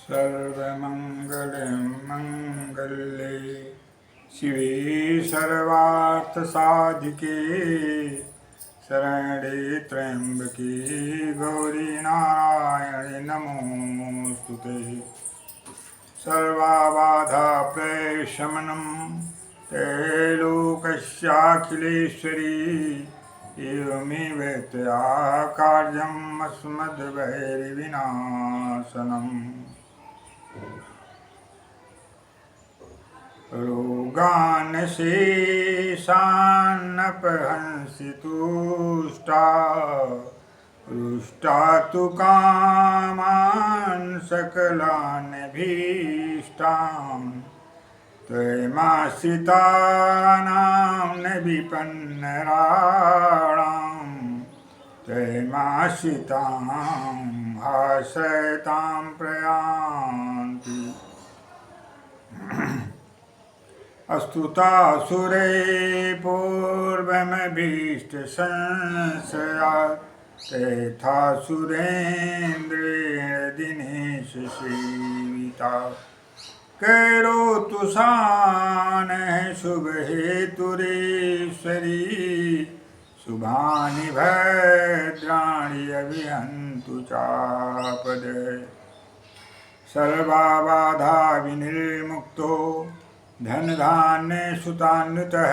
सर्वमङ्गलमाङ्गल्ये शिवे सर्वार्थसाधिके शरणे त्र्यम्बके गौरी नारायणि नमोऽस्तुते। सर्वबाधाप्रशमनं त्रैलोक्यस्याखिलेश्वरी एवमेव त्वया कार्यम् अस्मद्वैरिविनाशनम्। रोगान् शेषान्नपहंसि तुष्टा रुष्टा तु कामान् सकलान् भीष्टान् त्वयमाश्रितानां न विपन्नराणां त्वयमाश्रितां हासतां प्रयान्ति। अस्तुतासुरे पूर्वमभीष्टसंशयात् तथासुरेन्द्रेण दिनेश सेविता। करोतु शानः शुभहेतुरीश्वरी शुभानि भद्राणि अभिहन्तु चापदे। सर्वबाधा विनिर्मुक्तो धनधान्यसुतान्वितः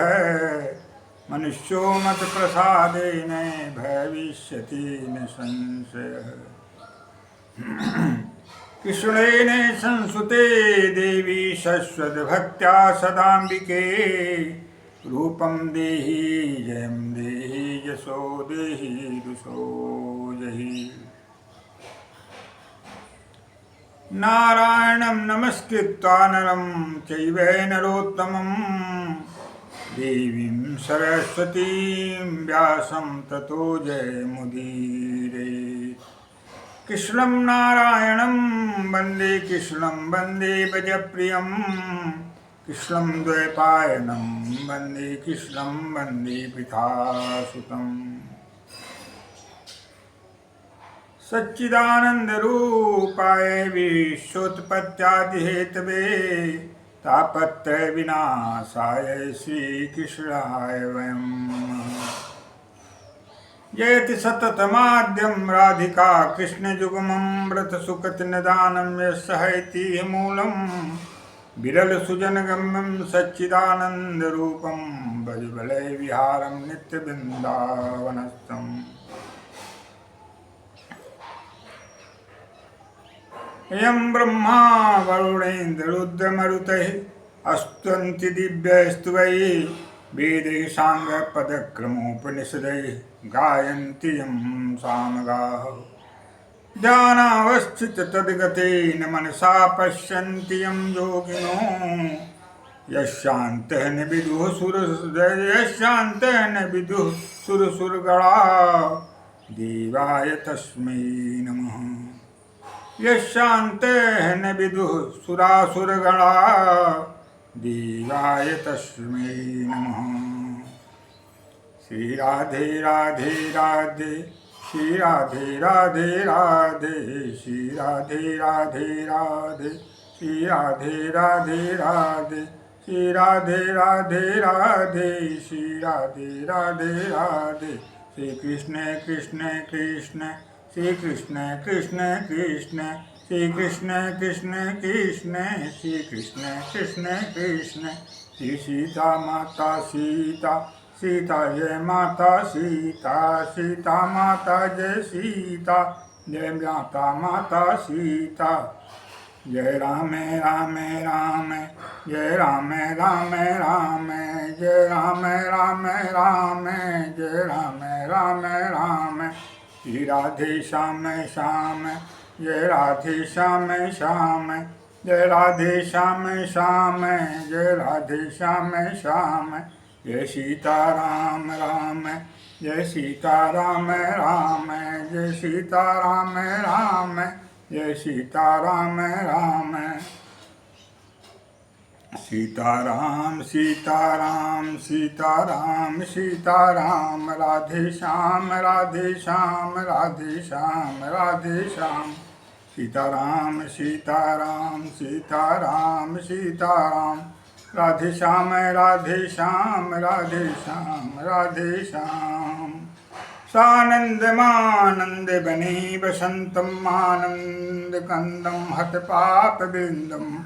मनुष्यो मत्प्रसादेन भविष्यति न संशयः। कृष्णेन संसुते देवी शश्वतभक्त्या सदाम्बिके रूपं देहि जयं देहि यशो देहि दुषो जहि। नारायणं नमस्कृत्य नरं चैव नरोत्तमं देवीं सरस्वतीं व्यासं ततो जयमुदीरये। कृष्णं नारायणं वन्दे कृष्णं वन्दे भजप्रियं कृष्णं द्वैपायनं वन्दे कृष्णं वन्दे पितासुतम्। सच्चिदानन्दरूपाय विश्वोत्पत्त्यादिहेतवे तापत्रयविनाशाय श्रीकृष्णाय वयं जयति सततमाद्यं राधिका कृष्णयुग्मं व्रतसुखतिनिदानं यस्सहैति मूलं विरलसुजनगम्यं सच्चिदानन्दरूपं भजबलैर्विहारं नित्यवृन्दावनस्थम्। यं ब्रह्मा वरुणेन्द्ररुद्रमरुतैः स्तुवन्ति दिव्यैस्तवैः वेदैः साङ्गपदक्रमोपनिषदैः गायन्ति यं सामगाः। ध्यानावस्थिततद्गतेन मनसा पश्यन्ति यं योगिनो यस्यान्तः न विदुः सुरसुरगणा देवाय तस्मै नमः। यस्यान्तः न विदुः सुरासुरगणा देवाय तस्मै नमः। श्री राधे राधे राधे श्री राधे राधे राधे श्री राधे राधे राधे श्री राधे राधे राधे श्री राधे राधे राधे श्री राधे राधे राधे। श्री कृष्ण कृष्ण कृष्ण श्री कृष्ण कृष्ण कृष्ण श्री कृष्ण कृष्ण कृष्ण श्री कृष्ण कृष्ण कृष्ण। श्री सीता माता सीता सीता जय माता सीता सीता माता जय सीता जय माता माता सीता। जय राम राम राम जय राम राम राम जय राम राम राम जय राम राम राम। श्री राधे श्याम श्याम जय राधे श्याम श्याम जय राधे श्याम श्याम जय राधे श्याम श्याम। जय सीता राम राम जय सीता राम राम जय सीता राम राम जय सीता राम राम। सीताराम सीताराम सीताराम सीताराम राधे श्याम राधे श्याम राधे श्याम राधे श्याम। सीताराम सीताराम सीताराम सीताराम। राधे श्याम राधे श्याम राधे श्याम राधे श्याम। सानंदमानंद बनी बसंतम आनंद कंदम हत पाप बिंदम।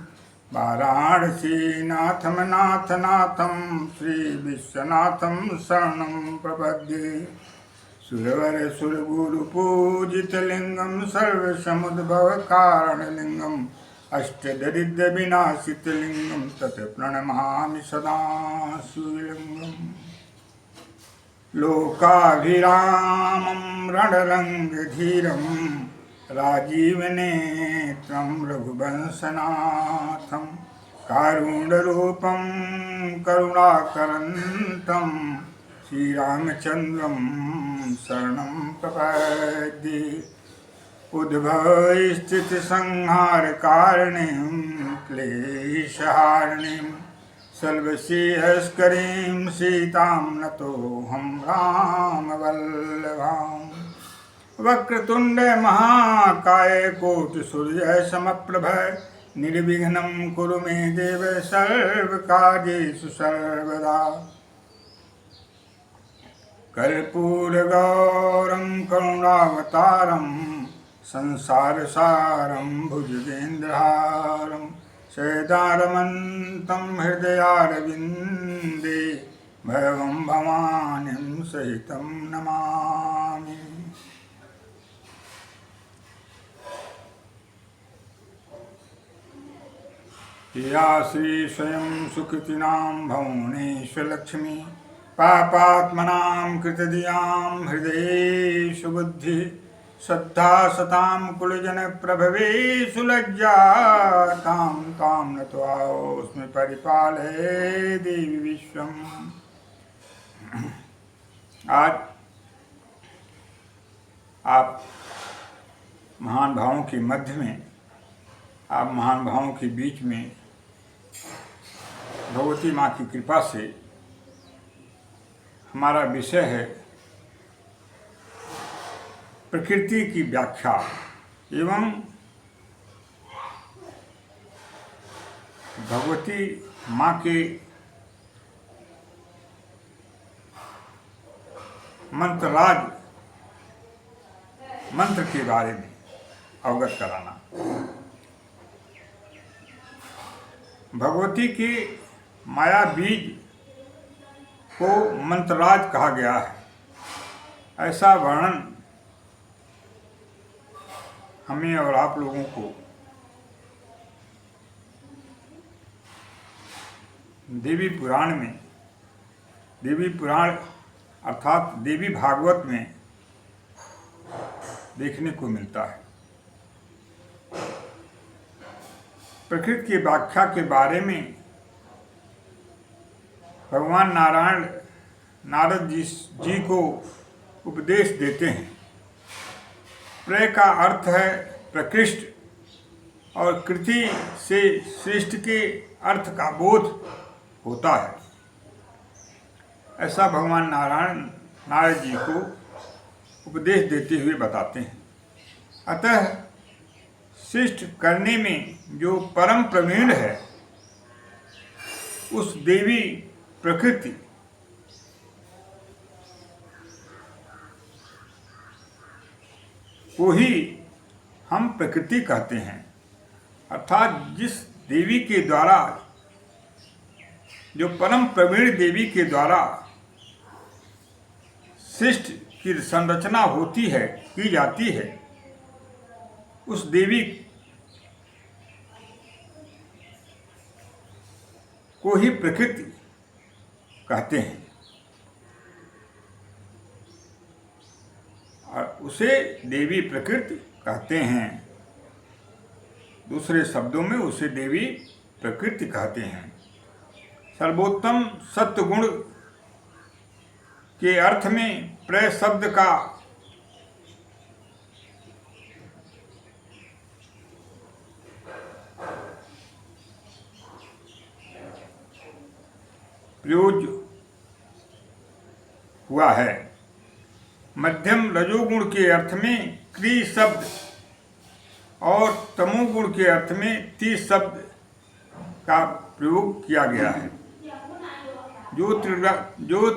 वाराणसी नाथम नाथ नाथम श्री विश्वनाथम शरणं प्रपद्ये। सुरवर सुरगुरु पूजित लिंगम सर्व समुद्भव कारण लिंगम। अष्टदरिद्र विनाशित लिंगम तत् प्रणमामि सदा शिवलिंगम। लोकाभिरामं रणरंगधीरं राजीवनेत्रं रघुवंशनाथं। कारुण्यरूपं करुणाकरन्तं श्रीरामचन्द्रं शरणं प्रपद्ये। उद्भवस्थितिसंहारकारणीं क्लेशहारिणीं सर्वश्रेयस्करीं सीतां नतोऽहं रामवल्लभाम्। वक्रतुण्ड महाकाय कोटिसूर्यसमप्रभ निर्विघ्नं कुरु मे देव सर्वकार्येषु सर्वदा। कर्पूरगौरं करुणावतारं संसारसारं भुजगेन्द्रहारं सदारमन्तं हृदयारविन्दे भवं भवानीं सहितं नमामि। या श्री स्वयं सुकृतिनां भुवनेश्वरलक्ष्मी पापात्मनां कृतधियां हृदयेषु बुद्धि। श्रद्धा सतां कुलजनप्रभवेषु लज्जा तां तां नत्वास्मि परिपालये देवी विश्वम्। आज आप महान भावों के मध्य में, आप महान भावों के बीच में भगवती माँ की कृपा से हमारा विषय है प्रकृति की व्याख्या एवं भगवती माँ के मंत्रराज मंत्र के बारे में अवगत कराना। भगवती के माया बीज को मंत्रराज कहा गया है, ऐसा वर्णन हमें और आप लोगों को देवी पुराण में, देवी पुराण अर्थात देवी भागवत में देखने को मिलता है। प्रकृति की व्याख्या के बारे में भगवान नारायण नारद जी को उपदेश देते हैं। प्रय का अर्थ है प्रकृष्ट और कृति से सृष्टि के अर्थ का बोध होता है, ऐसा भगवान नारायण नारद जी को उपदेश देते हुए बताते हैं। अतः सृष्टि करने में जो परम प्रवीण है उस देवी प्रकृति को ही हम प्रकृति कहते हैं। अर्थात जिस देवी के द्वारा, जो परम प्रवीण देवी के द्वारा सृष्टि की संरचना होती है, की जाती है, उस देवी को ही प्रकृति कहते हैं और उसे देवी प्रकृति कहते हैं। दूसरे शब्दों में उसे देवी प्रकृति कहते हैं। सर्वोत्तम सत्य गुण के अर्थ में प्रय शब्द का प्रयोग हुआ है। मध्यम रजोगुण के अर्थ में क्री शब्द और तमोगुण के अर्थ में 30 शब्द का प्रयोग किया गया है। जो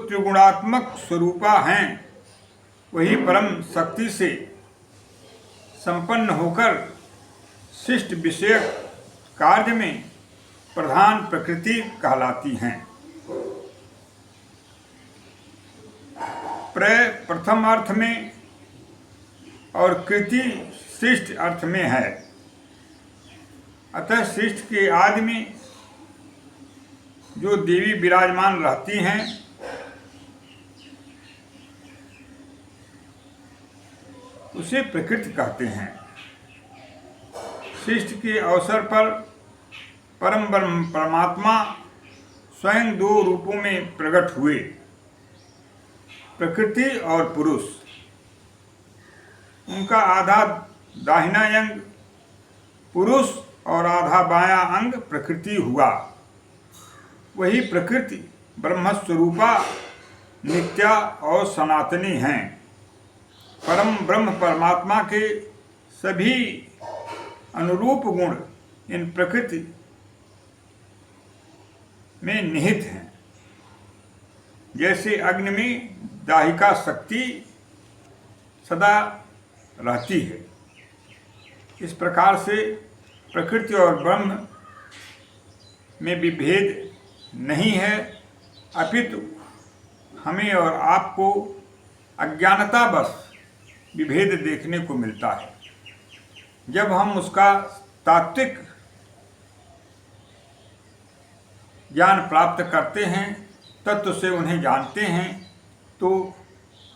त्रिगुणात्मक स्वरूपा हैं वही परम शक्ति से संपन्न होकर शिष्ट विषयक कार्य में प्रधान प्रकृति कहलाती हैं। प्रथम अर्थ में और कृति शिष्ट अर्थ में है। अतः शिष्ट के आदि में जो देवी विराजमान रहती हैं उसे प्रकृति कहते हैं। शिष्ट के अवसर पर परम ब्रह्म परमात्मा स्वयं 2 रूपों में प्रकट हुए, प्रकृति और पुरुष। उनका आधा दाहिना अंग पुरुष और आधा बायां अंग प्रकृति हुआ। वही प्रकृति ब्रह्मस्वरूपा नित्या और सनातनी हैं। परम ब्रह्म परमात्मा के सभी अनुरूप गुण इन प्रकृति में निहित हैं। जैसे अग्नि में दाहिका शक्ति सदा रहती है, इस प्रकार से प्रकृति और ब्रह्म में विभेद नहीं है, अपितु हमें और आपको अज्ञानतावश विभेद देखने को मिलता है। जब हम उसका तात्विक ज्ञान प्राप्त करते हैं, तत्व से उन्हें जानते हैं, तो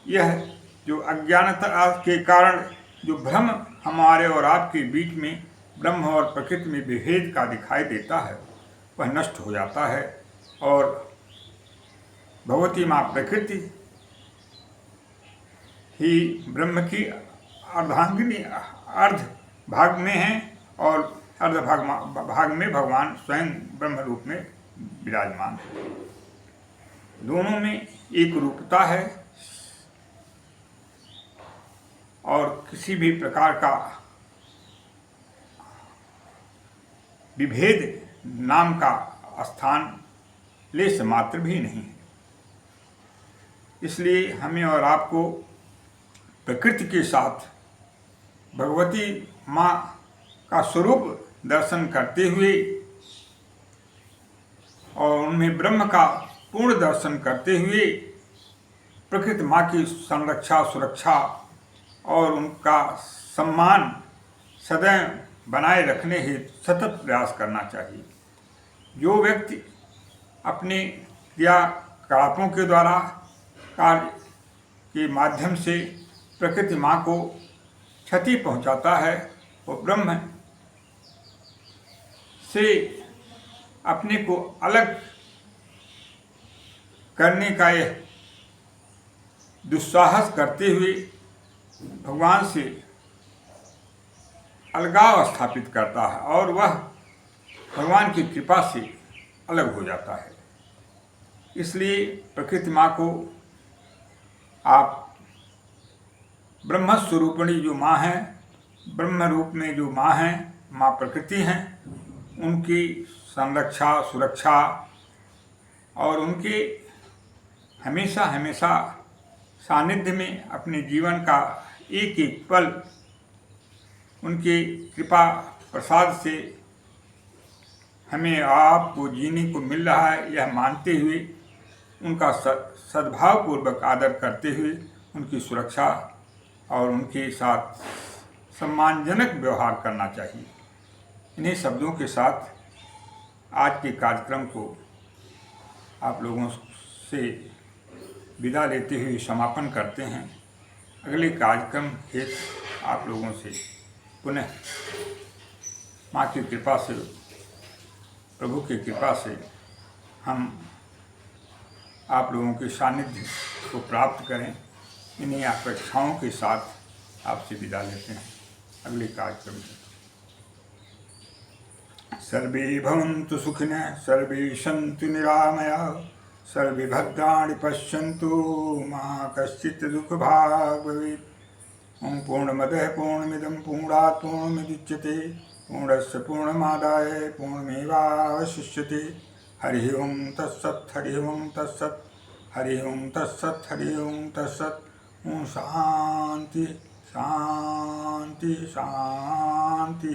यह जो अज्ञानता के कारण जो भ्रम हमारे और आपके बीच में ब्रह्म और प्रकृति में विभेद का दिखाई देता है वह नष्ट हो जाता है और भगवती माँ प्रकृति ही ब्रह्म की अर्धांगिनी अर्ध भाग में है और अर्ध भाग में भगवान स्वयं ब्रह्म रूप में विराजमान है। दोनों में एक रूपता है और किसी भी प्रकार का विभेद नाम का स्थान लेश मात्र भी नहीं है। इसलिए हमें और आपको प्रकृति के साथ भगवती माँ का स्वरूप दर्शन करते हुए और उनमें ब्रह्म का पूर्ण दर्शन करते हुए प्रकृति माँ की संरक्षा सुरक्षा और उनका सम्मान सदैव बनाए रखने हेतु सतत प्रयास करना चाहिए। जो व्यक्ति अपने क्रियाकलापों के द्वारा कार्य के माध्यम से प्रकृति माँ को क्षति पहुँचाता है, वो ब्रह्म से अपने को अलग करने का यह दुस्साहस करते हुए भगवान से अलगाव स्थापित करता है और वह भगवान की कृपा से अलग हो जाता है। इसलिए प्रकृति माँ को आप ब्रह्मस्वरूपिणी जो माँ हैं, ब्रह्म रूप में जो माँ हैं, माँ प्रकृति हैं, उनकी संरक्षा सुरक्षा और उनके हमेशा हमेशा सानिध्य में अपने जीवन का एक एक पल उनके कृपा प्रसाद से हमें आपको जीने को मिल रहा है, यह मानते हुए उनका सद्भावपूर्वक आदर करते हुए उनकी सुरक्षा और उनके साथ सम्मानजनक व्यवहार करना चाहिए। इन्हीं शब्दों के साथ आज के कार्यक्रम को आप लोगों से विदा लेते हुए समापन करते हैं। अगले कार्यक्रम हेतु आप लोगों से पुनः माँ की कृपा से, प्रभु की कृपा से हम आप लोगों के सानिध्य को प्राप्त करें। इन्हीं अपेक्षाओं के साथ आपसे विदा लेते हैं अगले कार्यक्रम में। सर्वे भवन्तु सुखिनः, सर्वे सन्तु निरामयाः, सर्वे भद्राणि पश्यन्तु मा कश्चित् दुःखभाग् भवेत्। ओम पूर्णमदः पूर्णमिदं पूर्णात् पूर्णमुदच्यते पूर्णस्य पूर्णमादाय पूर्णमेवावशिष्यते। हरि ओम तत्सत् हरि ओम तत्सत् हरि ओम तत्सत् हरि ओम तत्सत्। ओम शांति शांति शांति।